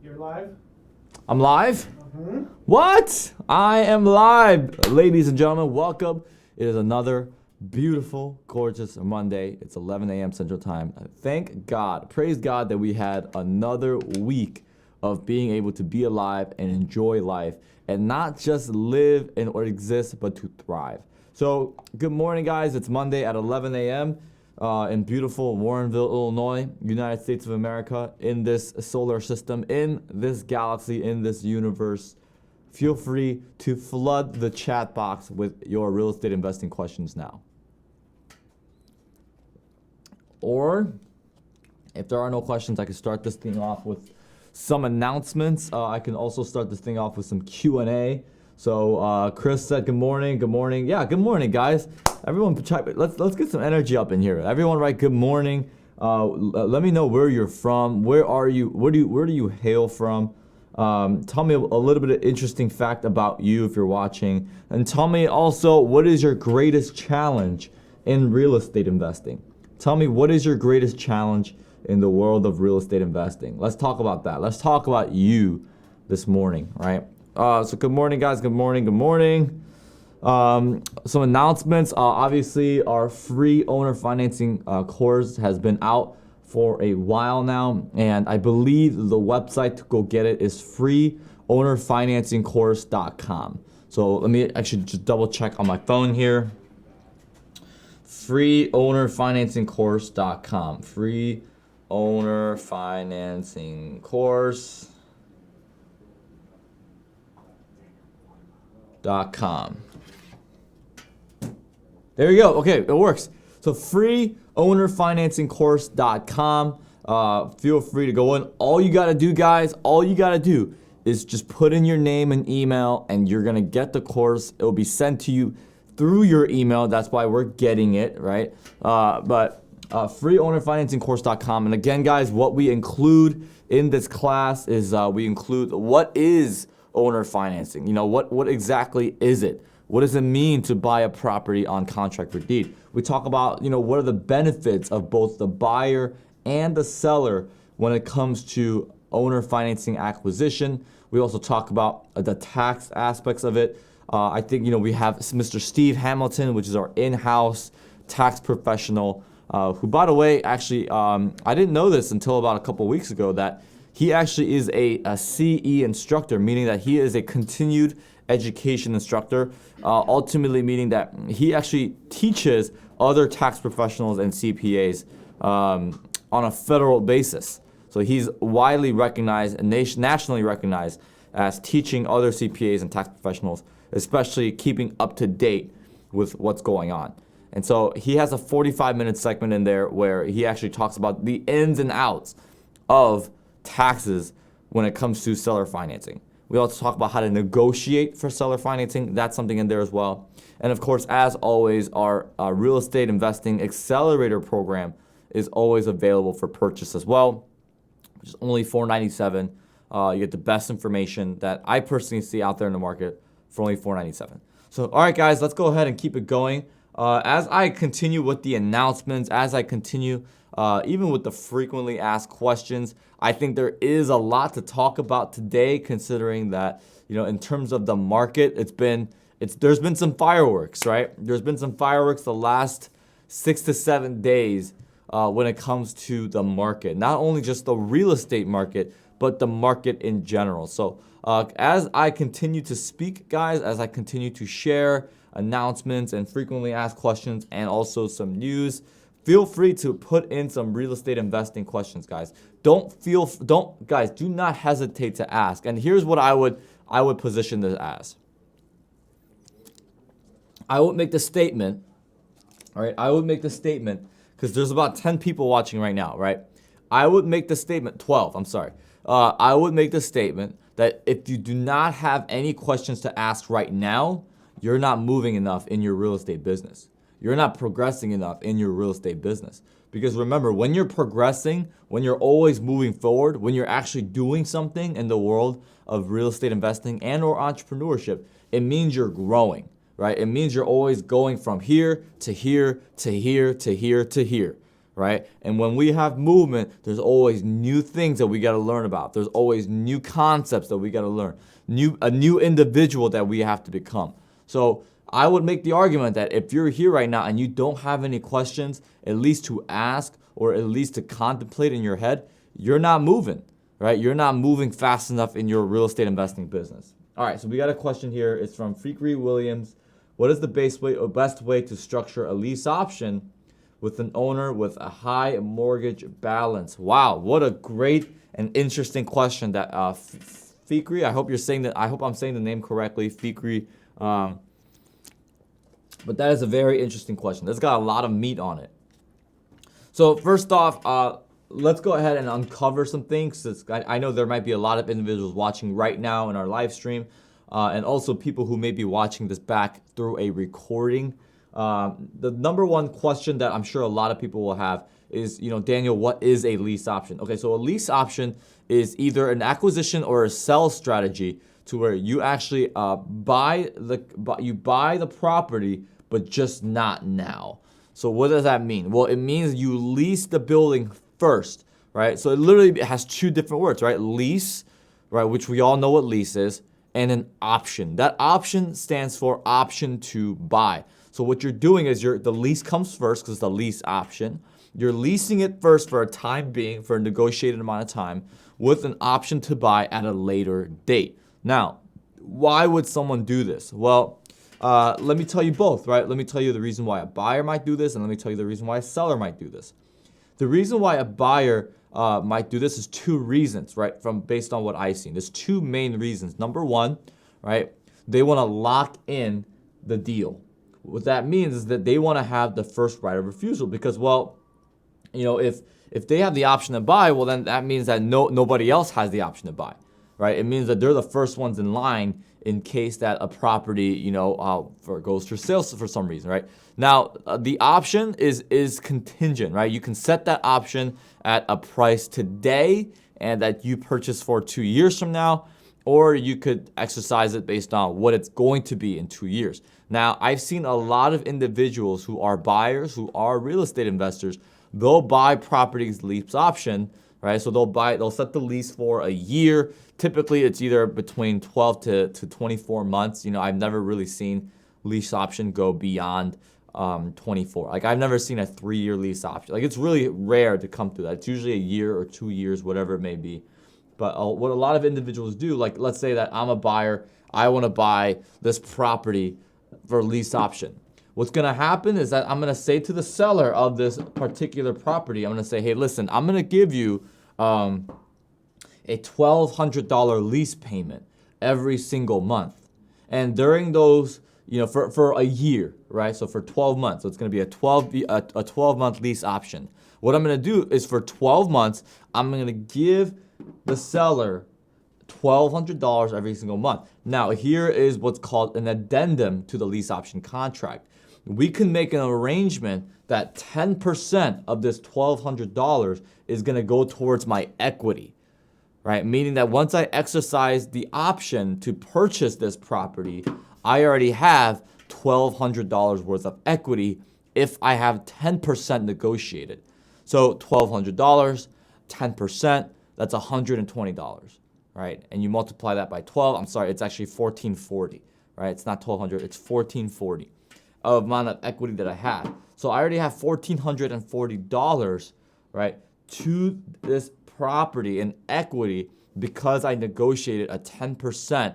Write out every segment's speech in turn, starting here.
You're live? I'm live? What? I am live. Ladies and gentlemen, welcome. It is another beautiful, gorgeous Monday. It's 11 a.m. Central Time. Thank God, praise God that we had another week of being able to be alive and enjoy life and not just live and or exist, but to thrive. So good morning, guys. It's Monday at 11 a.m. In beautiful Warrenville, Illinois, United States of America, in this solar system, in this galaxy, in this universe. Feel free to flood the chat box with your real estate investing questions now. Or, if there are no questions, I can start this thing off with some announcements. I can also start this thing off with some Q&A. So Chris said good morning, good morning. Yeah, good morning, guys. Everyone, let's get some energy up in here. Everyone, write good morning. Let me know where you're from. Where are you? Where do you hail from? Tell me a little bit of interesting fact about you if you're watching, and tell me also what is your greatest challenge in real estate investing. Tell me what is your greatest challenge in the world of real estate investing. Let's talk about that. Let's talk about you this morning, right? So good morning, guys. Good morning. Good morning. Some announcements. Obviously, our free owner financing course has been out for a while now, and I believe the website to go get it is freeownerfinancingcourse.com. So let me actually just double check on my phone here. Freeownerfinancingcourse.com. Freeownerfinancingcourse.com. There you go. Okay, it works. So freeownerfinancingcourse.com. Feel free to go in. All you got to do, guys, is just put in your name and email, and you're going to get the course. It will be sent to you through your email. That's why we're getting it, right? Freeownerfinancingcourse.com. And again, guys, what we include in this class is we include what is owner financing. You know, what exactly is it? What does it mean to buy a property on contract for deed? We talk about, you know, what are the benefits of both the buyer and the seller when it comes to owner financing acquisition. We also talk about the tax aspects of it. I think, you know, we have Mr. Steve Hamilton, which is our in-house tax professional, who, by the way, actually, I didn't know this until about a couple weeks ago, that he actually is a CE instructor, meaning that he is a continued education instructor, ultimately meaning that he actually teaches other tax professionals and CPAs on a federal basis. So he's widely recognized and nationally recognized as teaching other CPAs and tax professionals, especially keeping up to date with what's going on. And so he has a 45-minute segment in there where he actually talks about the ins and outs of taxes when it comes to seller financing. We also talk about how to negotiate for seller financing. That's something in there as well. And of course, as always, our real estate investing accelerator program is always available for purchase as well, which is only $497. You get the best information that I personally see out there in the market for only $497. So, all right, guys, let's go ahead and keep it going. As I continue with the announcements, as I continue even with the frequently asked questions, I think there is a lot to talk about today, considering that, you know, in terms of the market, there's been some fireworks, right? There's been some fireworks the last 6 to 7 days when it comes to the market, not only just the real estate market, but the market in general. So as I continue to speak, guys, as I continue to share announcements and frequently asked questions and also some news, feel free to put in some real estate investing questions, guys. Do not hesitate to ask. And here's what I would position this as. I would make the statement, all right? I would make the statement, because there's about 10 people watching right now, right? I would make the statement, 12, I'm sorry. I would make the statement that if you do not have any questions to ask right now, you're not moving enough in your real estate business. You're not progressing enough in your real estate business. Because remember, when you're progressing, when you're always moving forward, when you're actually doing something in the world of real estate investing and or entrepreneurship, it means you're growing, right? It means you're always going from here to here to here to here to here, right? And when we have movement, there's always new things that we got to learn about. There's always new concepts that we got to learn, a new individual that we have to become. So I would make the argument that if you're here right now and you don't have any questions, at least to ask or at least to contemplate in your head, you're not moving, right? You're not moving fast enough in your real estate investing business. All right, so we got a question here. It's from Freakery Williams. What is the best way to structure a lease option with an owner with a high mortgage balance? Wow, what a great and interesting question that Freakery. I hope you're saying that. I hope I'm saying the name correctly, Freakery. But that is a very interesting question. It's got a lot of meat on it. So first off, let's go ahead and uncover some things. I know there might be a lot of individuals watching right now in our live stream, and also people who may be watching this back through a recording. The number one question that I'm sure a lot of people will have is, Daniel, what is a lease option? Okay, so a lease option is either an acquisition or a sell strategy to where you actually buy the property, but just not now. So what does that mean? Well, it means you lease the building first, right? So it literally has two different words, right? Lease, right, which we all know what lease is, and an option. That option stands for option to buy. So what you're doing is the lease comes first because it's the lease option. You're leasing it first for a time being, for a negotiated amount of time, with an option to buy at a later date. Now, why would someone do this? Well, let me tell you both, right? Let me tell you the reason why a buyer might do this, and let me tell you the reason why a seller might do this. The reason why a buyer might do this is two reasons, right? Based on what I've seen. There's two main reasons. Number one, right? They want to lock in the deal. What that means is that they want to have the first right of refusal because, well, if they have the option to buy, well, then that means that nobody else has the option to buy, right? It means that they're the first ones in line in case that a property, goes for sale for some reason, right? Now, the option is contingent, right? You can set that option at a price today and that you purchase for 2 years from now, or you could exercise it based on what it's going to be in 2 years. Now, I've seen a lot of individuals who are buyers, who are real estate investors, they'll buy properties lease option, right? So they'll set the lease for a year. Typically, it's either between 12 to 24 months. I've never really seen lease option go beyond 24. Like, I've never seen a 3-year lease option. Like, it's really rare to come through that. It's usually a year or 2 years, whatever it may be. But what a lot of individuals do, like, let's say that I'm a buyer, I want to buy this property for lease option. What's going to happen is that I'm going to say to the seller of this particular property, I'm going to say, hey, listen, I'm going to give you a $1,200 lease payment every single month. And during those, for a year, right? So for 12 months, so it's going to be a 12-month lease option. What I'm going to do is for 12 months, I'm going to give the seller $1,200 every single month. Now, here is what's called an addendum to the lease option contract. We can make an arrangement that 10% of this $1,200 is going to go towards my equity, right? Meaning that once I exercise the option to purchase this property, I already have $1,200 worth of equity if I have 10% negotiated. So $1,200, 10%, that's $120, right? And you multiply that by 12. I'm sorry, it's actually $1,440, right? It's not $1,200, it's $1,440 of amount of equity that I have. So I already have $1,440, right, to this property in equity because I negotiated a 10%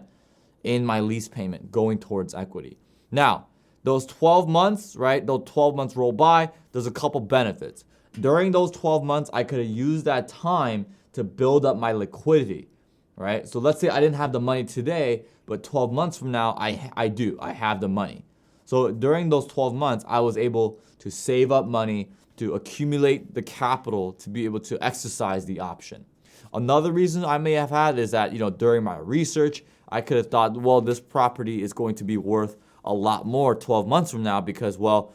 in my lease payment going towards equity. Now, those 12 months, right, those 12 months roll by, there's a couple benefits. During those 12 months, I could have used that time to build up my liquidity, right? So let's say I didn't have the money today, but 12 months from now, I have the money. So during those 12 months, I was able to save up money, to accumulate the capital to be able to exercise the option. Another reason I may have had is that, during my research, I could have thought, well, this property is going to be worth a lot more 12 months from now because, well,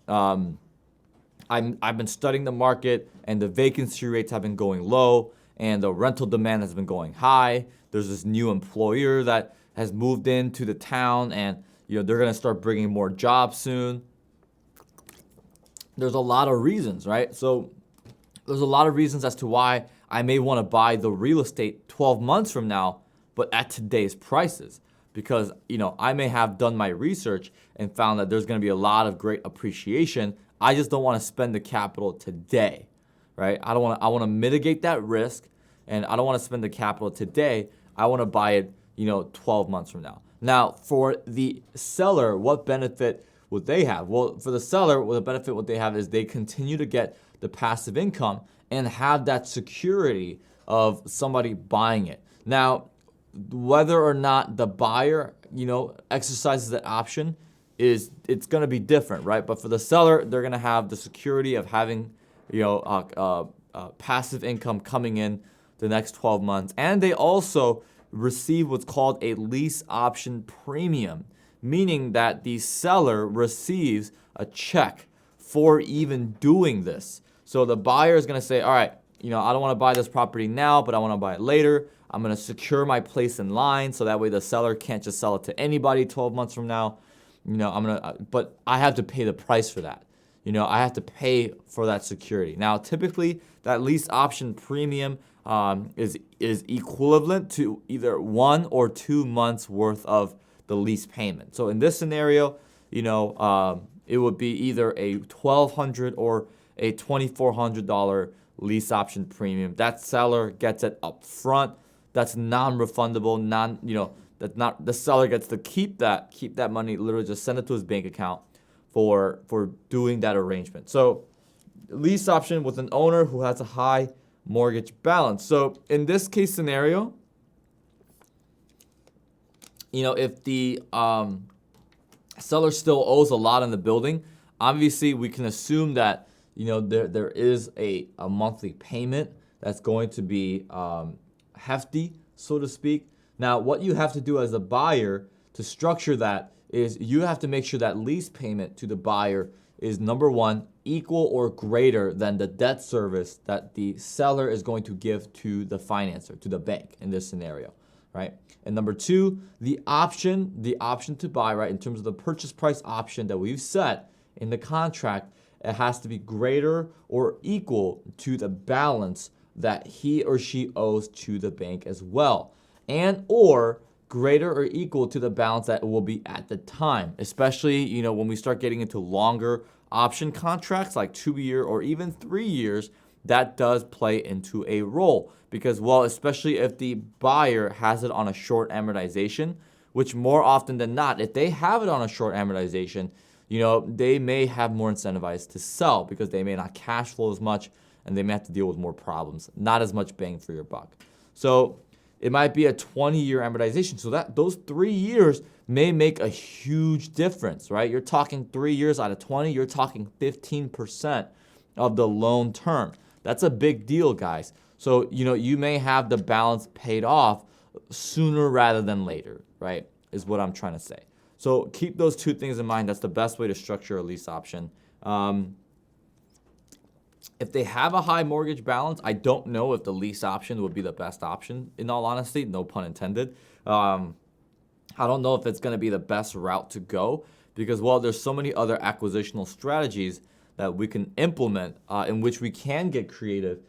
I've been studying the market and the vacancy rates have been going low and the rental demand has been going high. There's this new employer that has moved into the town and they're going to start bringing more jobs soon. there's a lot of reasons, right? So there's a lot of reasons as to why I may want to buy the real estate 12 months from now, but at today's prices. Because, I may have done my research and found that there's going to be a lot of great appreciation. I just don't want to spend the capital today, right? I want to mitigate that risk, and I don't want to spend the capital today. I want to buy it, 12 months from now. Now, for the seller, what benefit would they have? Well, for the seller, the benefit what they have is they continue to get the passive income and have that security of somebody buying it. Now, whether or not the buyer, exercises that option it's going to be different, right? But for the seller, they're going to have the security of having, passive income coming in the next 12 months. And they also receive what's called a lease option premium, meaning that the seller receives a check for even doing this. So the buyer is going to say, all right, I don't want to buy this property now, but I want to buy it later. I'm going to secure my place in line so that way the seller can't just sell it to anybody 12 months from now. But I have to pay the price for that. I have to pay for that security. Now, typically, that lease option premium is equivalent to either 1 or 2 months worth of the lease payment. So in this scenario, it would be either a $1,200 or a $2,400 lease option premium. That seller gets it up front. That's non-refundable. That's not, the seller gets to keep that money, literally just send it to his bank account for doing that arrangement. So lease option with an owner who has a high mortgage balance. So in this case scenario, if the seller still owes a lot in the building, obviously we can assume that there is a monthly payment that's going to be hefty, so to speak. Now, what you have to do as a buyer to structure that is you have to make sure that lease payment to the buyer is, number one, equal or greater than the debt service that the seller is going to give to the financer, to the bank in this scenario, right? And number two, the option to buy, right, in terms of the purchase price option that we've set in the contract, it has to be greater or equal to the balance that he or she owes to the bank as well, and or greater or equal to the balance that it will be at the time, especially when we start getting into longer option contracts like 2-year or even 3 years. That does play into a role because, well, especially if the buyer has it on a short amortization, which more often than not, if they have it on a short amortization, they may have more incentivized to sell because they may not cash flow as much and they may have to deal with more problems, not as much bang for your buck. So it might be a 20-year amortization. So that those 3 years may make a huge difference, right? You're talking 3 years out of 20, you're talking 15% of the loan term. That's a big deal, guys. So, you may have the balance paid off sooner rather than later, right? Is what I'm trying to say. So keep those two things in mind. That's the best way to structure a lease option. If they have a high mortgage balance, I don't know if the lease option would be the best option, in all honesty, no pun intended. I don't know if it's going to be the best route to go because, well, there's so many other acquisitional strategies that we can implement in which we can get creative,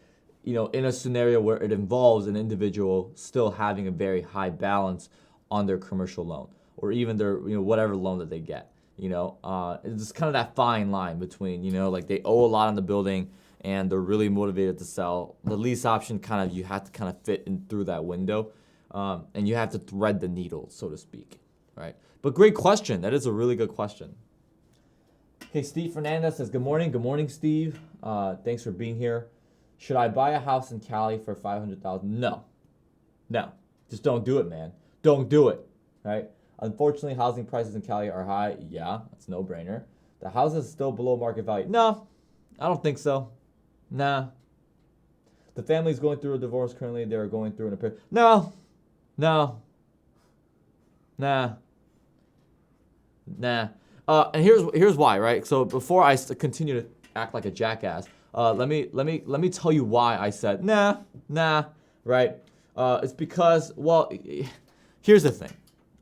in a scenario where it involves an individual still having a very high balance on their commercial loan or even their, whatever loan that they get. It's kind of that fine line between, like they owe a lot on the building and they're really motivated to sell. The lease option you have to kind of fit in through that window, and you have to thread the needle, so to speak, right? But great question. That is a really good question. Okay, Steve Fernandez says, good morning. Good morning, Steve. Thanks for being here. Should I buy a house in Cali for $500,000? No. Just don't do it, man. Don't do it, right? Unfortunately, housing prices in Cali are high. Yeah, it's no brainer. The house is still below market value. No, I don't think so. Nah. The family's going through a divorce currently. They're going through an affair. No. Nah. And here's why, right? So before I continue to act like a jackass, let me tell you why I said nah, right? It's because, well, here's the thing,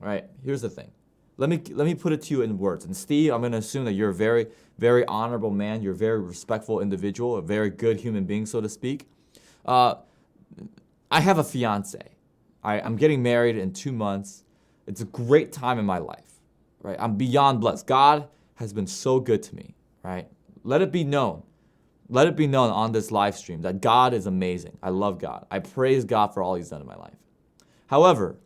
right? Here's the thing. let me put it to you in words. And Steve, I'm going to assume that you're a very, very honorable man. You're a very respectful individual, a very good human being, so to speak. I have a fiance. I'm getting married in 2 months. It's a great time in my life, right? I'm beyond blessed. God has been so good to me, right? Let it be known. Let it be known on this live stream that God is amazing. I love God. I praise God for all he's done in my life. However,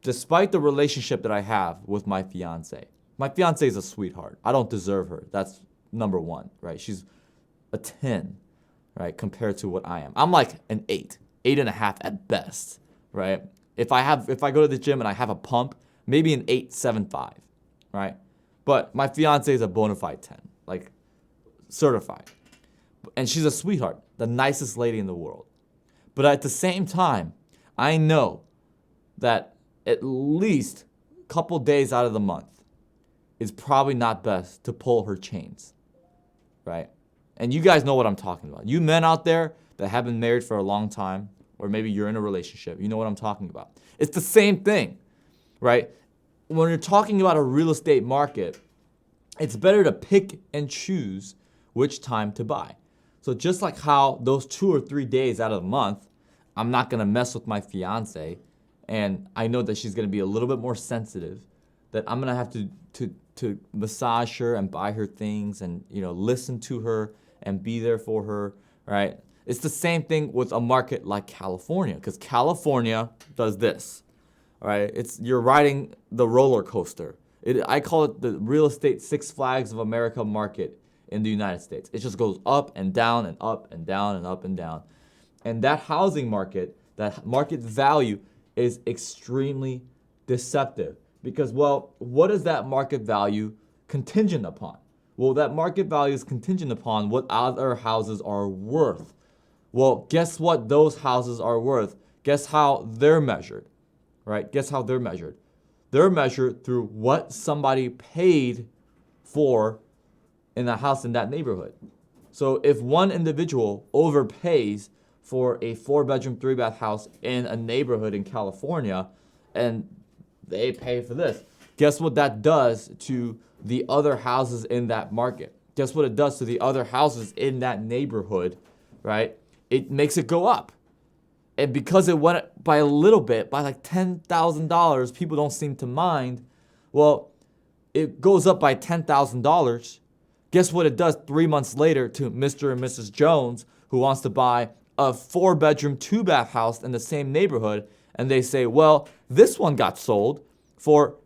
despite the relationship that I have with my fiance is a sweetheart. I don't deserve her. That's number one, right? She's a 10, right, compared to what I am. I'm like an 8.5 at best, right? If I go to the gym and I have a pump, maybe an 8.75, right? But my fiance is a bona fide 10, like certified. And she's a sweetheart, the nicest lady in the world. But at the same time, I know that at least a couple days out of the month is probably not best to pull her chains, right? And you guys know what I'm talking about. You men out there that have been married for a long time, or maybe you're in a relationship, you know what I'm talking about. It's the same thing, right? When you're talking about a real estate market, it's better to pick and choose which time to buy. So just like how those 2 or 3 days out of the month, I'm not gonna mess with my fiance, and I know that she's gonna be a little bit more sensitive, that I'm gonna have to massage her and buy her things and listen to her and be there for her, right? It's the same thing with a market like California, because California does this, right? You're riding the roller coaster. I call it the real estate Six Flags of America market in the United States. It just goes up and down and up and down and up and down. And that housing market, that market value is extremely deceptive because, well, what is that market value contingent upon? Well, that market value is contingent upon what other houses are worth. Well, guess what those houses are worth? Guess how they're measured, right? Guess how they're measured? They're measured through what somebody paid for in a house in that neighborhood. So if one individual overpays for a 4-bedroom, 3-bath house in a neighborhood in California, and they pay for this, guess what that does to the other houses in that market? Guess what it does to the other houses in that neighborhood, right? It makes it go up. And because it went by a little bit, by like $10,000, people don't seem to mind. Well, it goes up by $10,000. Guess what it does 3 months later to Mr. and Mrs. Jones, who wants to buy a 4-bedroom, 2-bath house in the same neighborhood, and they say, well, this one got sold for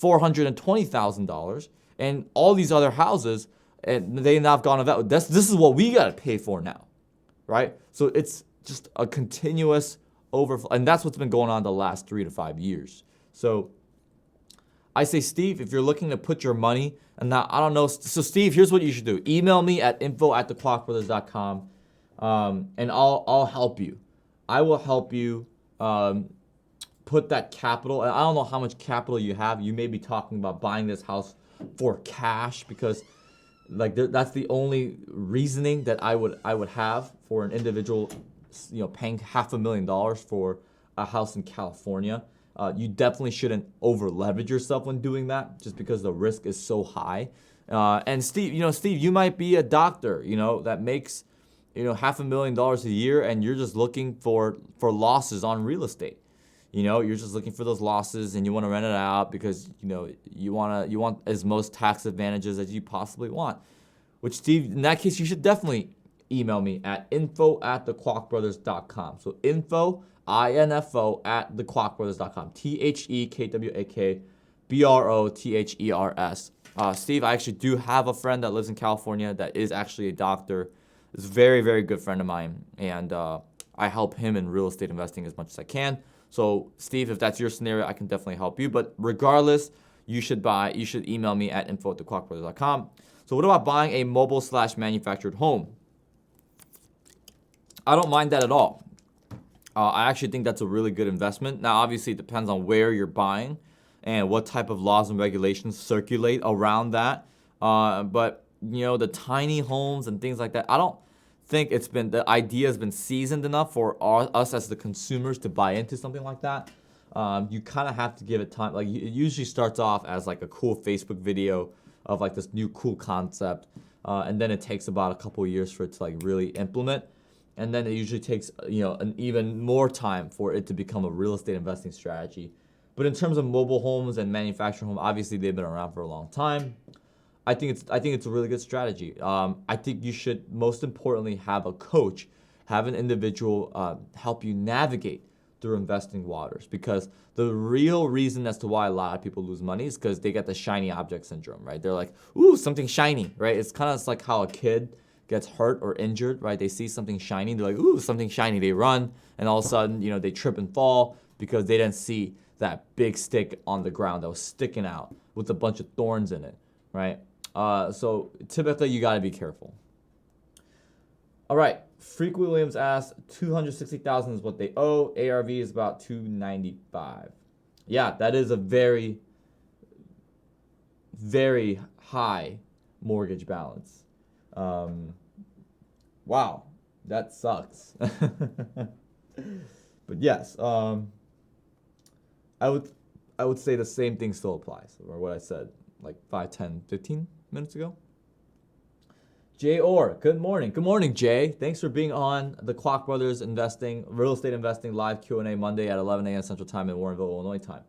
$420,000, and all these other houses, and they now have gone of that. This is what we got to pay for now, right? So it's just a continuous overflow, and that's what's been going on the last 3 to 5 years. So I say, Steve, if you're looking to put your money, and now I don't know, so Steve, here's what you should do. Email me at info@thekwakbrothers.com, and I'll help you. I will help you put that capital. And I don't know how much capital you have. You may be talking about buying this house for cash because, like, that's the only reasoning that I would have for an individual, paying $500,000 for a house in California. You definitely shouldn't over leverage yourself when doing that, just because the risk is so high. And Steve, you might be a doctor, that makes, $500,000 a year, and you're just looking for losses on real estate. You're just looking for those losses, and you want to rent it out because you want as most tax advantages as you possibly want. Which, Steve, in that case, you should definitely email me at info@thekwakbrothers.com. So info @thekwakbrothers.com. TheKWAKBrothers. Steve, I actually do have a friend that lives in California that is actually a doctor. Is a very, very good friend of mine, and I help him in real estate investing as much as I can. So, Steve, if that's your scenario, I can definitely help you. But regardless, you should email me at info@thekwakbrothers.com. So what about buying a mobile/manufactured home? I don't mind that at all. I actually think that's a really good investment. Now, obviously, it depends on where you're buying and what type of laws and regulations circulate around that. But, the tiny homes and things like that, I don't think the idea has been seasoned enough for us as the consumers to buy into something like that. you kind of have to give it time. Like it usually starts off as like a cool Facebook video of like this new cool concept, and then it takes about a couple of years for it to like really implement, and then it usually takes an even more time for it to become a real estate investing strategy. But in terms of mobile homes and manufactured home, obviously they've been around for a long time. I think it's a really good strategy. I think you should most importantly have a coach, have an individual help you navigate through investing waters, because the real reason as to why a lot of people lose money is because they get the shiny object syndrome, right? They're like, ooh, something shiny, right? It's kind of like how a kid gets hurt or injured, right? They see something shiny, they're like, ooh, something shiny. They run, and all of a sudden, they trip and fall because they didn't see that big stick on the ground that was sticking out with a bunch of thorns in it, right? So typically you got to be careful. All right, Freak Williams asks, $260,000 is what they owe. ARV is about $295,000. Yeah, that is a very, very high mortgage balance. Wow, that sucks. But yes, I would say the same thing still applies, or what I said like 5, 10, 15 minutes ago. Jay Orr, good morning. Good morning, Jay. Thanks for being on the Kwak Brothers Real Estate Investing live Q&A Monday at 11 a.m. Central Time in Warrenville, Illinois time.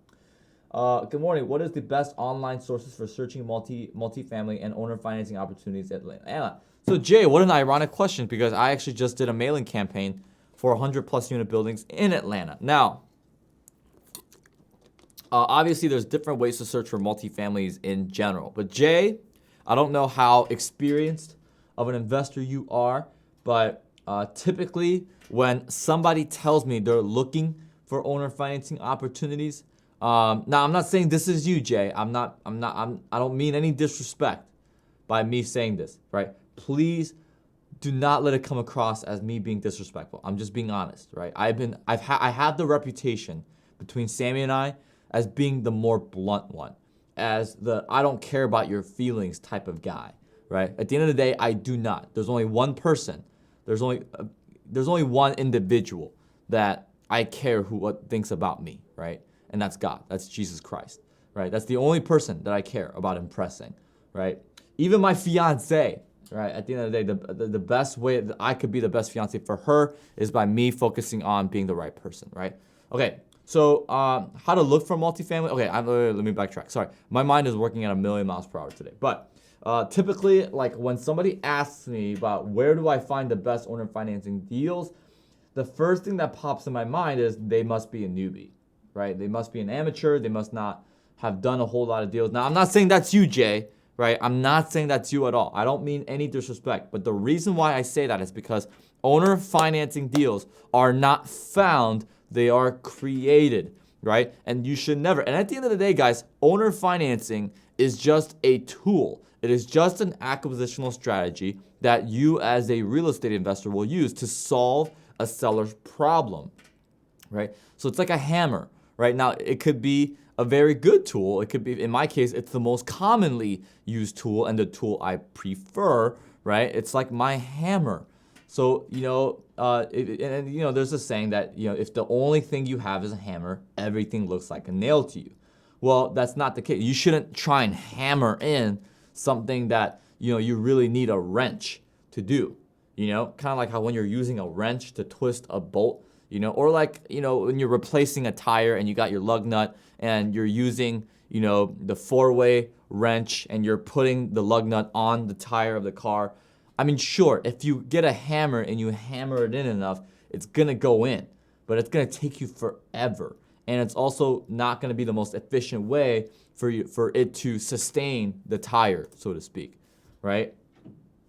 Good morning. What is the best online sources for searching multifamily and owner financing opportunities in Atlanta? So Jay, what an ironic question, because I actually just did a mailing campaign for 100 plus unit buildings in Atlanta. Now, obviously there's different ways to search for multifamilies in general, but Jay, I don't know how experienced of an investor you are, but typically when somebody tells me they're looking for owner financing opportunities, now I'm not saying this is you, Jay. I don't mean any disrespect by me saying this, right? Please do not let it come across as me being disrespectful. I'm just being honest, right? I have the reputation between Sammy and I as being the more blunt one, as the I don't care about your feelings type of guy, right? At the end of the day, I do not. There's only one person. There's only one individual that I care what thinks about me, right? And that's God. That's Jesus Christ, right? That's the only person that I care about impressing, right? Even my fiance, right? At the end of the day, the best way that I could be the best fiance for her is by me focusing on being the right person, right? Okay. So how to look for multifamily? Okay, let me backtrack. Sorry, my mind is working at 1,000,000 miles per hour today. But typically, like when somebody asks me about where do I find the best owner financing deals, the first thing that pops in my mind is they must be a newbie, right? They must be an amateur. They must not have done a whole lot of deals. Now, I'm not saying that's you, Jay, right? I'm not saying that's you at all. I don't mean any disrespect. But the reason why I say that is because owner financing deals are not found. They are created, right? And you should never. And at the end of the day, guys, owner financing is just a tool. It is just an acquisitional strategy that you as a real estate investor will use to solve a seller's problem, right? So it's like a hammer, right? Now, it could be a very good tool. It could be, in my case, it's the most commonly used tool and the tool I prefer, right? It's like my hammer. So, there's a saying that, if the only thing you have is a hammer, everything looks like a nail to you. Well, that's not the case. You shouldn't try and hammer in something that, you really need a wrench to do. Kind of like how when you're using a wrench to twist a bolt, or like, when you're replacing a tire and you got your lug nut and you're using, the 4-way wrench and you're putting the lug nut on the tire of the car. I mean, sure, if you get a hammer and you hammer it in enough, it's going to go in, but it's going to take you forever. And it's also not going to be the most efficient way for it to sustain the tire, so to speak, right?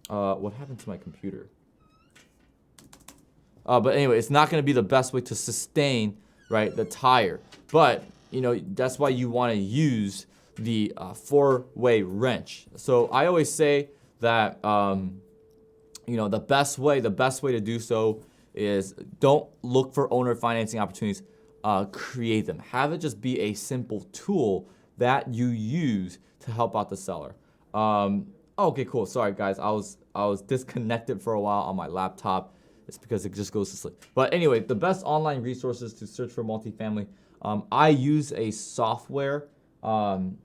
What happened to my computer? But anyway, it's not going to be the best way to sustain, right, the tire. But, that's why you want to use the 4-way wrench. So I always say that, the best way to do so is don't look for owner financing opportunities, create them. Have it just be a simple tool that you use to help out the seller. Okay, cool. Sorry guys, I was disconnected for a while on my laptop. it's because it just goes to sleep. But anyway, the best online resources to search for multifamily. I use a software called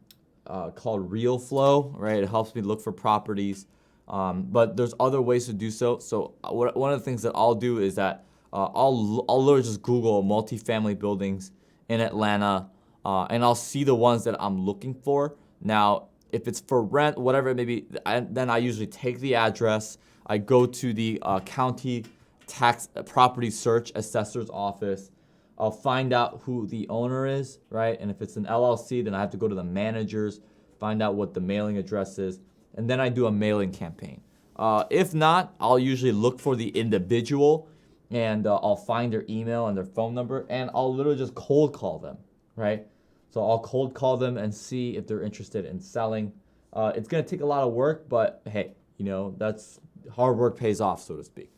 RealFlow, right? It helps me look for properties. But there's other ways to do so. So one of the things that I'll do is that I'll literally just Google multifamily buildings in Atlanta, and I'll see the ones that I'm looking for. Now, if it's for rent, whatever it may be, then I usually take the address. I go to the county tax property search assessor's office. I'll find out who the owner is, right? And if it's an LLC, then I have to go to the managers, find out what the mailing address is, and then I do a mailing campaign. If not, I'll usually look for the individual, and I'll find their email and their phone number, and I'll literally just cold call them, right? So I'll cold call them and see if they're interested in selling. It's gonna take a lot of work, but hey, you know, that's hard work pays off, so to speak,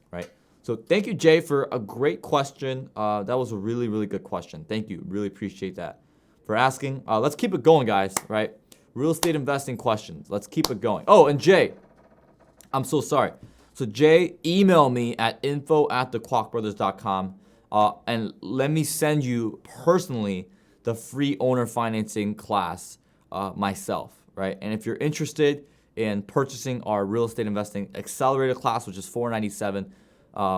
right? So thank you, Jay, for a great question. That was a really, really good question. Thank you. Really appreciate that for asking. Let's keep it going, guys, right? Real estate investing questions. Let's keep it going. Oh, and Jay, I'm so sorry. So Jay, email me at info@thekwakbrothers.com, and let me send you personally the free owner financing class myself, right? And if you're interested in purchasing our real estate investing accelerator class, which is $497,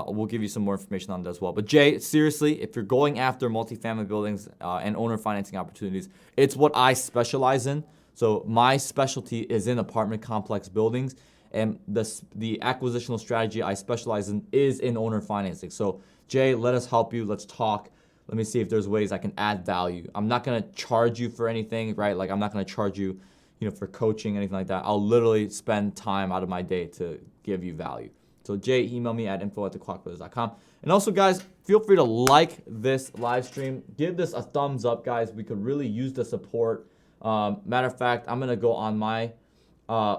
we'll give you some more information on that as well. But Jay, seriously, if you're going after multifamily buildings and owner financing opportunities, it's what I specialize in. So my specialty is in apartment complex buildings, and the acquisitional strategy I specialize in is in owner financing. So Jay, let us help you. Let's talk. Let me see if there's ways I can add value. I'm not gonna charge you for anything, right? Like I'm not gonna charge you, for coaching, anything like that. I'll literally spend time out of my day to give you value. So Jay, email me at info@thekwakbrothers.com. And also, guys, feel free to like this live stream. Give this a thumbs up, guys. We could really use the support. Matter of fact, I'm gonna go on my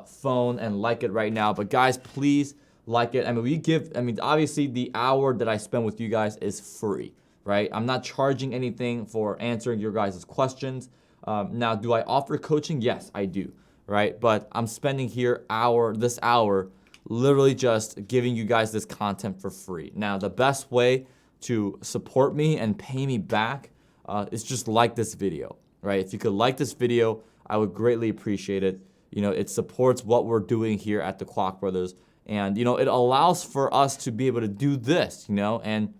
phone and like it right now. But guys, please like it. Obviously the hour that I spend with you guys is free, right? I'm not charging anything for answering your guys' questions. Now, do I offer coaching? Yes, I do, right? But I'm spending this hour literally just giving you guys this content for free. Now, the best way to support me and pay me back is just like this video, right? If you could like this video, I would greatly appreciate it. It supports what we're doing here at the Kwak Brothers. And, it allows for us to be able to do this, and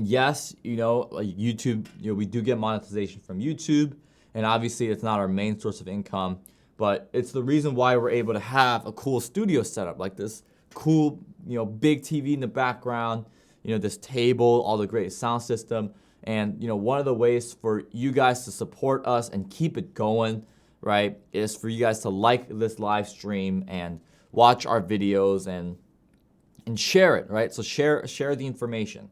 yes, like YouTube, we do get monetization from YouTube, and obviously it's not our main source of income, but it's the reason why we're able to have a cool studio setup, like this cool, big TV in the background, this table, all the great sound system. And, one of the ways for you guys to support us and keep it going, right, is for you guys to like this live stream and watch our videos and share it, right? So share the information.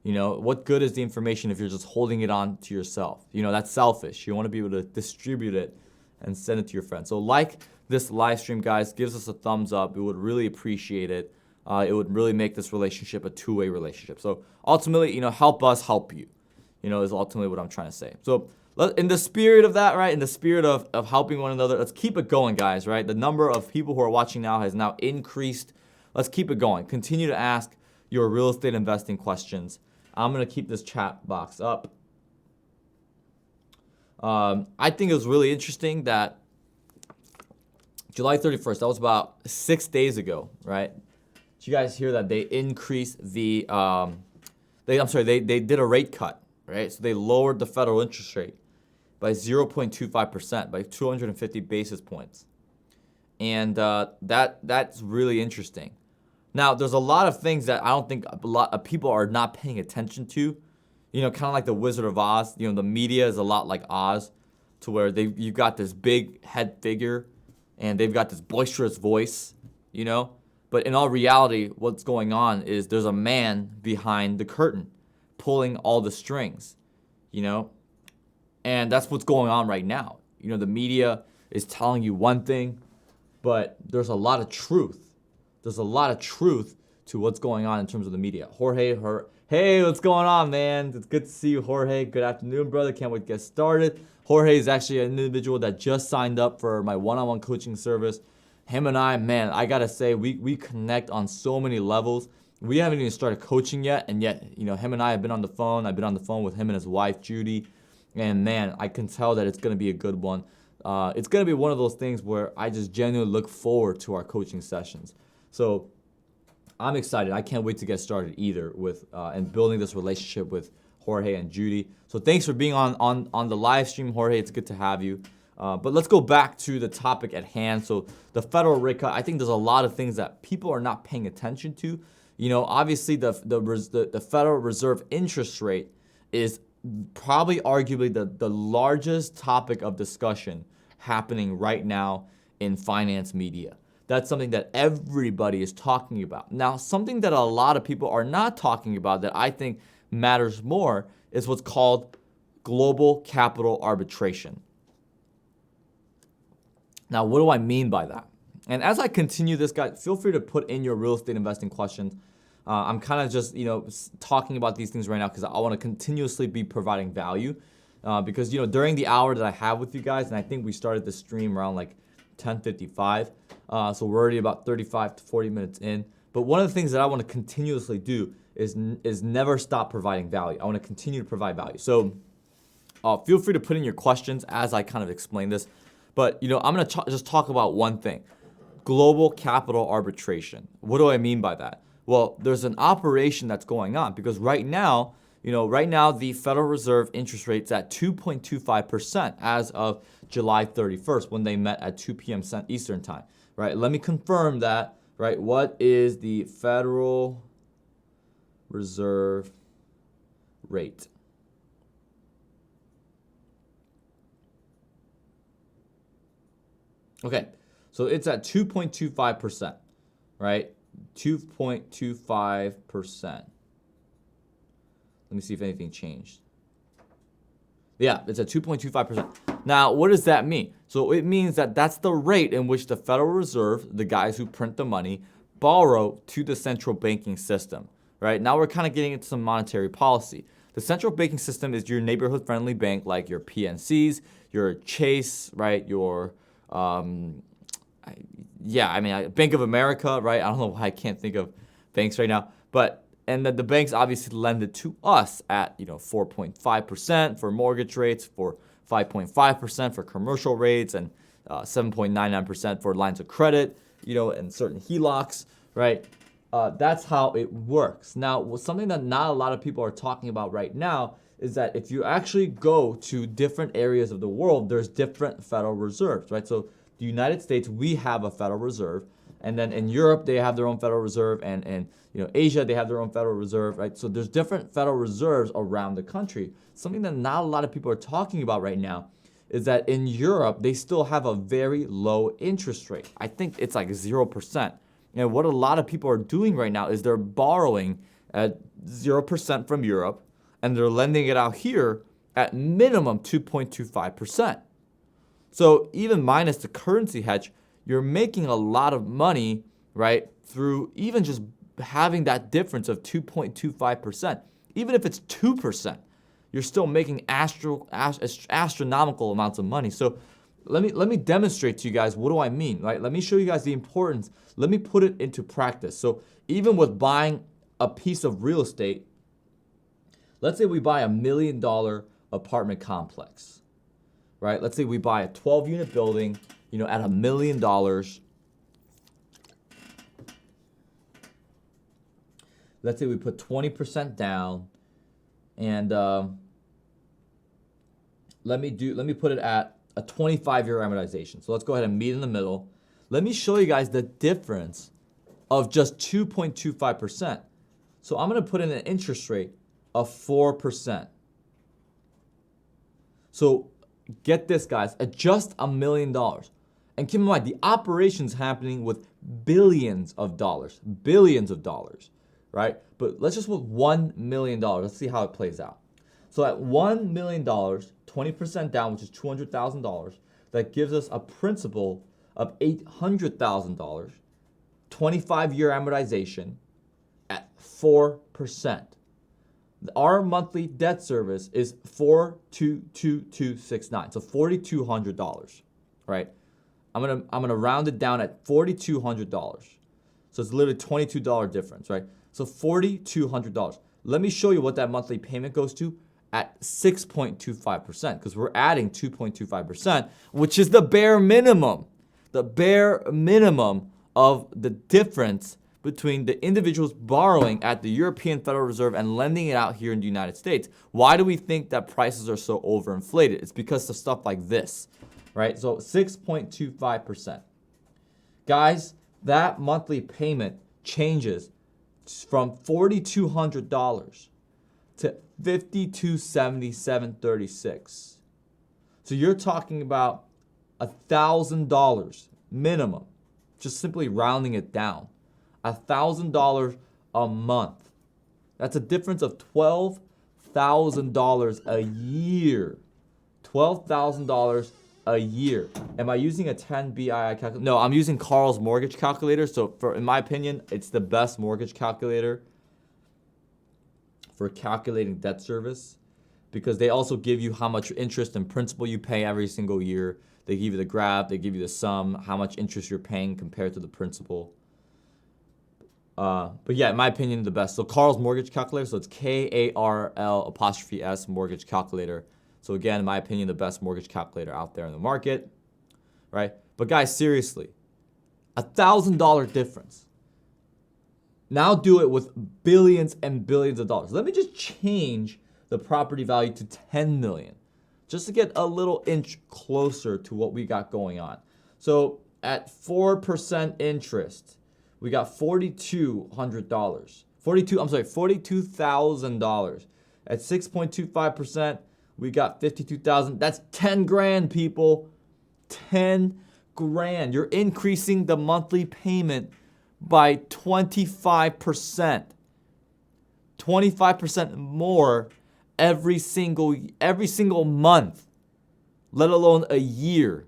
What good is the information if you're just holding it on to yourself? That's selfish. You want to be able to distribute it and send it to your friends. So like this live stream, guys, gives us a thumbs up. We would really appreciate it. It would really make this relationship a two-way relationship. So ultimately, help us help you, is ultimately what I'm trying to say. So in the spirit of that, right, in the spirit of helping one another, let's keep it going, guys, right? The number of people who are watching now has now increased. Let's keep it going. Continue to ask your real estate investing questions. I'm going to keep this chat box up. I think it was really interesting that July 31st, that was about 6 days ago, right? Did you guys hear that they increased the, they did a rate cut, right? So they lowered the federal interest rate by 0.25%, by 250 basis points. And that's really interesting. Now, there's a lot of things that I don't think a lot of people are not paying attention to. Kind of like the Wizard of Oz. The media is a lot like Oz, to where you've got this big head figure, and they've got this boisterous voice, But in all reality, what's going on is there's a man behind the curtain, pulling all the strings, And that's what's going on right now. The media is telling you one thing, but there's a lot of truth. There's a lot of truth to what's going on in terms of the media. Hey, what's going on, man? It's good to see you, Jorge. Good afternoon, brother. Can't wait to get started. Jorge is actually an individual that just signed up for my one-on-one coaching service. him and I, man, I gotta say, we connect on so many levels. We haven't even started coaching yet, and yet, him and I have been on the phone. I've been on the phone with him and his wife, Judy, and man, I can tell that it's gonna be a good one. It's gonna be one of those things where I just genuinely look forward to our coaching sessions. So I'm excited. I can't wait to get started either with and building this relationship with Jorge and Judy. So thanks for being on the live stream, Jorge. It's good to have you. But let's go back to the topic at hand. So the federal rate cut, I think there's a lot of things that people are not paying attention to. Obviously the Federal Reserve interest rate is probably arguably the largest topic of discussion happening right now in finance media. That's something that everybody is talking about. Now, something that a lot of people are not talking about that I think matters more is what's called global capital arbitration. Now, what do I mean by that? And as I continue this, guys, feel free to put in your real estate investing questions. I'm kind of just, talking about these things right now because I want to continuously be providing value. Because, during the hour that I have with you guys, and I think we started the stream around like 10:55, so we're already about 35 to 40 minutes in. But one of the things that I want to continuously do is never stop providing value. I want to continue to provide value. So feel free to put in your questions as I kind of explain this. But, I'm going to just talk about one thing. Global capital arbitration. What do I mean by that? Well, there's an operation that's going on because right now the Federal Reserve interest rate's at 2.25% as of July 31st when they met at 2 p.m. Eastern time, right? Let me confirm that, right? What is the Federal Reserve rate? Okay, so it's at 2.25%, right? 2.25%. Let me see if anything changed. Yeah, it's at 2.25%. Now, what does that mean? So it means that that's the rate in which the Federal Reserve, the guys who print the money, borrow to the central banking system, right? Now we're kind of getting into some monetary policy. The central banking system is your neighborhood-friendly bank like your PNCs, your Chase, right? Your Bank of America, right? I don't know why I can't think of banks right now, and the banks obviously lend it to us at 4.5% for mortgage rates, for 5.5% for commercial rates, and 7.99% for lines of credit, and certain HELOCs, right? That's how it works. Now, something that not a lot of people are talking about right now is that if you actually go to different areas of the world, there's different Federal Reserves, right? So the United States, we have a Federal Reserve, and then in Europe, they have their own Federal Reserve, and Asia, they have their own Federal Reserve, right? So there's different Federal Reserves around the country. Something that not a lot of people are talking about right now is that in Europe, they still have a very low interest rate. I think it's like 0%. And what a lot of people are doing right now is they're borrowing at 0% from Europe, and they're lending it out here at minimum 2.25%. So even minus the currency hedge, you're making a lot of money, right, through even just having that difference of 2.25%. Even if it's 2%, you're still making astronomical amounts of money. So let me demonstrate to you guys, what do I mean, right? Let me show you guys the importance. Let me put it into practice. So even with buying a piece of real estate, let's say we buy $1 million apartment complex, right? Let's say we buy a 12-unit building, at $1 million. Let's say we put 20% down, and let me put it at a 25-year amortization. So let's go ahead and meet in the middle. Let me show you guys the difference of just 2.25%. So I'm going to put in an interest rate of 4%. So get this, guys, at just $1 million. And keep in mind, the operation's happening with billions of dollars, right? But let's just put $1 million. Let's see how it plays out. So at $1 million, 20% down, which is $200,000, that gives us a principal of $800,000, 25-year amortization at 4%. Our monthly debt service is $42269, so $4,200, right? I'm gonna round it down at $4,200. So it's literally $22 difference, right? So $4,200. Let me show you what that monthly payment goes to at 6.25%, because we're adding 2.25%, which is the bare minimum. The bare minimum of the difference between the individuals borrowing at the European Federal Reserve and lending it out here in the United States. Why do we think that prices are so overinflated? It's because of stuff like this, right? So 6.25%. Guys, that monthly payment changes from $4,200 to $5,277.36. So you're talking about $1,000 minimum, just simply rounding it down. $1,000 a month. That's a difference of $12,000 a year. $12,000 a year. Am I using a 10BII calculator? No, I'm using Carl's mortgage calculator. So in my opinion, it's the best mortgage calculator for calculating debt service, because they also give you how much interest and principal you pay every single year. They give you the graph, they give you the sum, how much interest you're paying compared to the principal. But yeah, in my opinion, the best. So Carl's mortgage calculator, so it's KARL''S mortgage calculator. So again, in my opinion, the best mortgage calculator out there in the market, right? But guys, seriously, $1,000 difference. Now do it with billions and billions of dollars. Let me just change the property value to 10 million, just to get a little inch closer to what we got going on. So at 4% interest, we got $4,200. $42,000. At 6.25%, we got 52,000. That's 10 grand, people. 10 grand. You're increasing the monthly payment by 25%. 25% more every single month, let alone a year.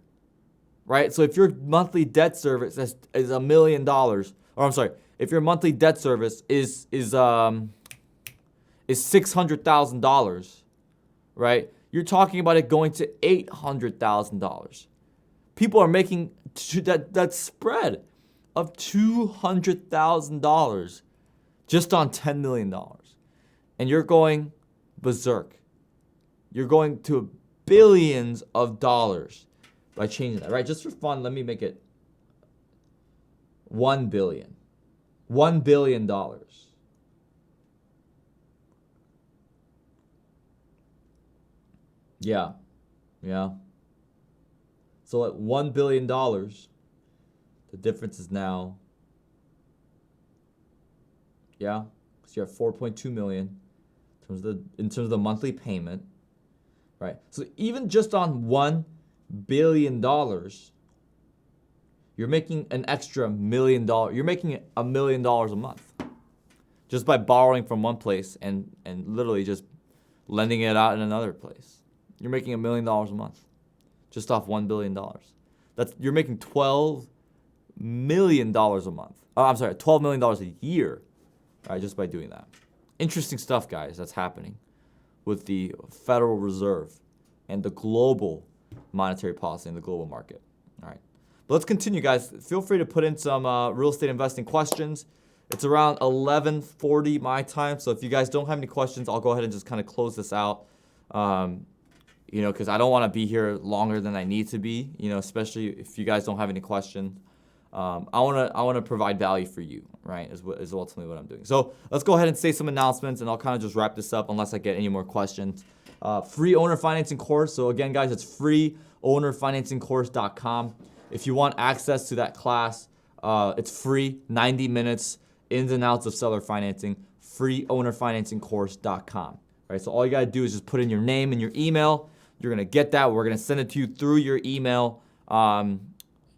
Right? So if your monthly debt service is $1 million, or I'm sorry, if your monthly debt service is $600,000, right? You're talking about it going to $800,000. People are making that spread of $200,000 just on $10 million. And you're going berserk. You're going to billions of dollars by changing that, right? Just for fun, let me make it $1 billion. $1 billion. Yeah. So at $1 billion, the difference is now, because you're at 4.2 million in terms of the monthly payment, right? So even just on $1 billion, you're making an extra $1 million. You're making $1 million a month just by borrowing from one place and literally just lending it out in another place. You're making $1 million a month just off $1 billion. You're making $12 million a month. $12 million a year, right? Just by doing that. Interesting stuff, guys, that's happening with the Federal Reserve and the global monetary policy in the global market. All right. But let's continue, guys. Feel free to put in some real estate investing questions. It's around 11:40 my time. So if you guys don't have any questions, I'll go ahead and just kind of close this out. Because I don't want to be here longer than I need to be, especially if you guys don't have any questions. I want to provide value for you, right, is ultimately what I'm doing. So let's go ahead and say some announcements, and I'll kind of just wrap this up unless I get any more questions. Free owner financing course. So again, guys, it's freeownerfinancingcourse.com. If you want access to that class, it's free, 90 minutes, ins and outs of seller financing, freeownerfinancingcourse.com. Right, so all you got to do is just put in your name and your email. You're going to get that. We're going to send it to you through your email.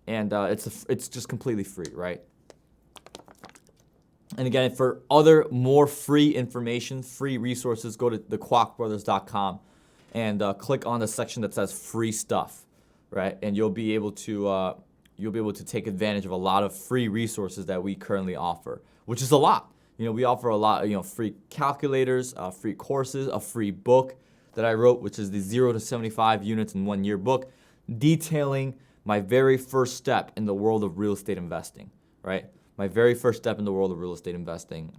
It's just completely free, right? And again, for other more free information, free resources, go to thekwakbrothers.com and click on the section that says free stuff, right? And you'll be able to take advantage of a lot of free resources that we currently offer, which is a lot. We offer a lot of, free calculators, free courses, a free book that I wrote, which is the 0 to 75 units in 1 year book, detailing my very first step in the world of real estate investing, right? My very first step in the world of real estate investing.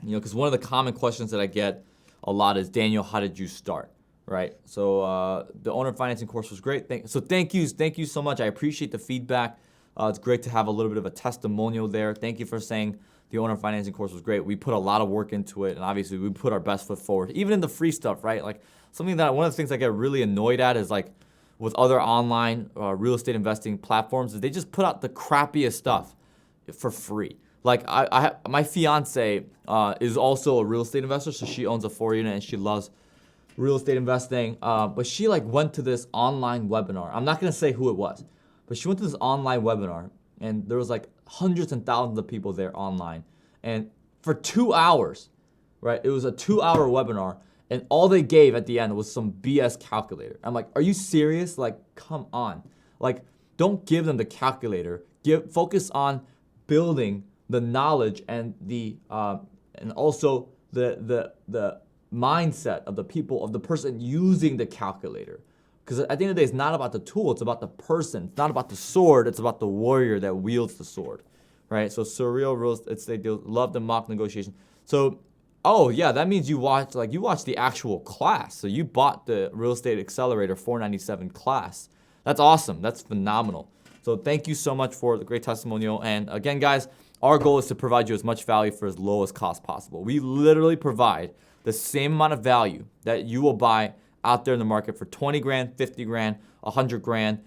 Because one of the common questions that I get a lot is, Daniel, how did you start, right? So the owner financing course was great. Thank you so much. I appreciate the feedback. It's great to have a little bit of a testimonial there. Thank you for saying the owner financing course was great. We put a lot of work into it, and obviously we put our best foot forward, even in the free stuff, right? Like one of the things I get really annoyed at is like with other online real estate investing platforms is they just put out the crappiest stuff for free. Like my fiance is also a real estate investor, so she owns a 4-unit and she loves real estate investing. But she like went to this online webinar. I'm not gonna say who it was, but she went to this online webinar, and there was like hundreds and thousands of people there online. And for 2 hours, right? It was a 2-hour webinar, and all they gave at the end was some BS calculator. I'm like, are you serious? Like, come on. Like, don't give them the calculator. Focus on building the knowledge and the and also the mindset of the people, of the person using the calculator. Because at the end of the day, it's not about the tool, it's about the person. It's not about the sword, it's about the warrior that wields the sword, right? So surreal real estate deals, love the mock negotiation. So, oh yeah, that means you watched the actual class. So you bought the Real Estate Accelerator 497 class. That's awesome, that's phenomenal. So thank you so much for the great testimonial. And again, guys, our goal is to provide you as much value for as low as cost possible. We literally provide the same amount of value that you will buy out there in the market for 20 grand, 50 grand, 100 grand.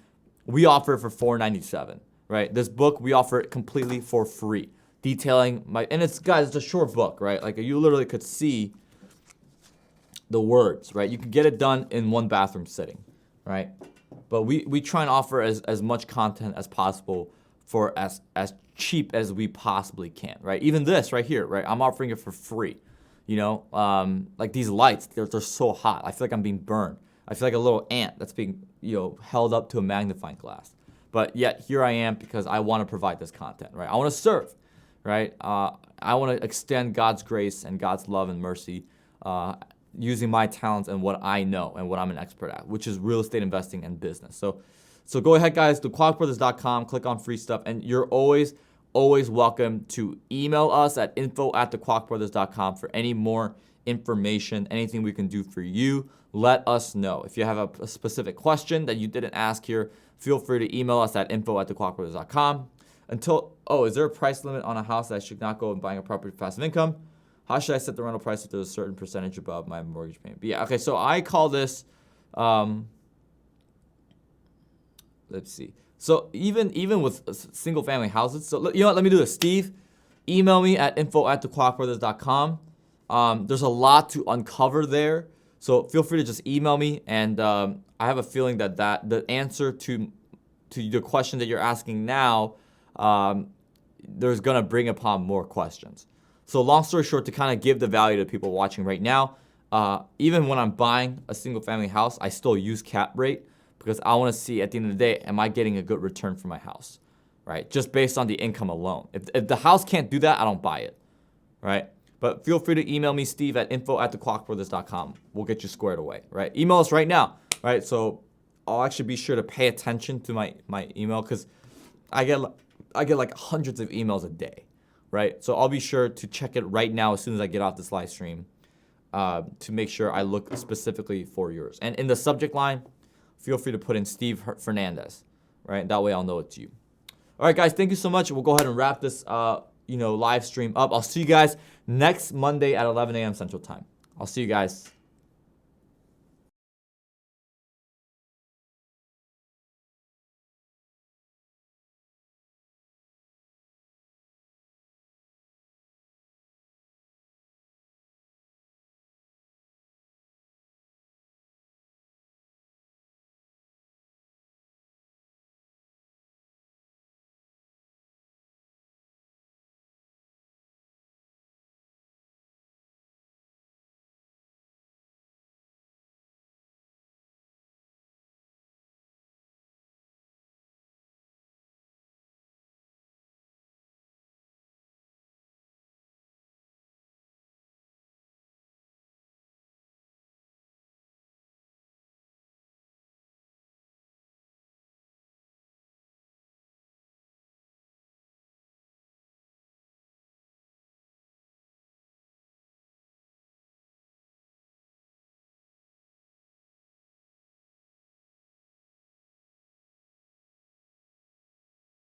We offer it for 497, right? This book, we offer it completely for free, detailing and it's a short book, right? Like you literally could see the words, right? You can get it done in one bathroom sitting, right? But we try and offer as much content as possible for as cheap as we possibly can, right? Even this right here, right? I'm offering it for free. Like these lights, they're so hot. I feel like I'm being burned. I feel like a little ant that's being, held up to a magnifying glass. But yet here I am because I want to provide this content, right? I want to serve, right? I want to extend God's grace and God's love and mercy using my talents and what I know and what I'm an expert at, which is real estate investing and business. So go ahead, guys, to kwakbrothers.com, click on free stuff, and you're always welcome to email us at info@thekwakbrothers.com for any more information, anything we can do for you. Let us know. If you have a specific question that you didn't ask here, feel free to email us at info@thekwakbrothers.com. Is there a price limit on a house that I should not go and buying a property for passive income? How should I set the rental price if there's a certain percentage above my mortgage payment? But yeah, okay, so I call this, let's see. So even with single family houses, so you know what, let me do this. Steve, email me at info@thekwakbrothers.com. There's a lot to uncover there, so feel free to just email me, and I have a feeling that the answer to the question that you're asking now, there's gonna bring upon more questions. So long story short, to kind of give the value to people watching right now, even when I'm buying a single family house, I still use cap rate, because I want to see at the end of the day, am I getting a good return for my house, right? Just based on the income alone. If the house can't do that, I don't buy it, right? But feel free to email me, Steve, at info@thekwakbrothers.com. We'll get you squared away, right? Email us right now, right? So I'll actually be sure to pay attention to my email, because I get like hundreds of emails a day, right? So I'll be sure to check it right now as soon as I get off this live stream to make sure I look specifically for yours. And in the subject line, feel free to put in Steve Fernandez, right? That way I'll know it's you. All right, guys, thank you so much. We'll go ahead and wrap this, live stream up. I'll see you guys next Monday at 11 a.m. Central Time. I'll see you guys.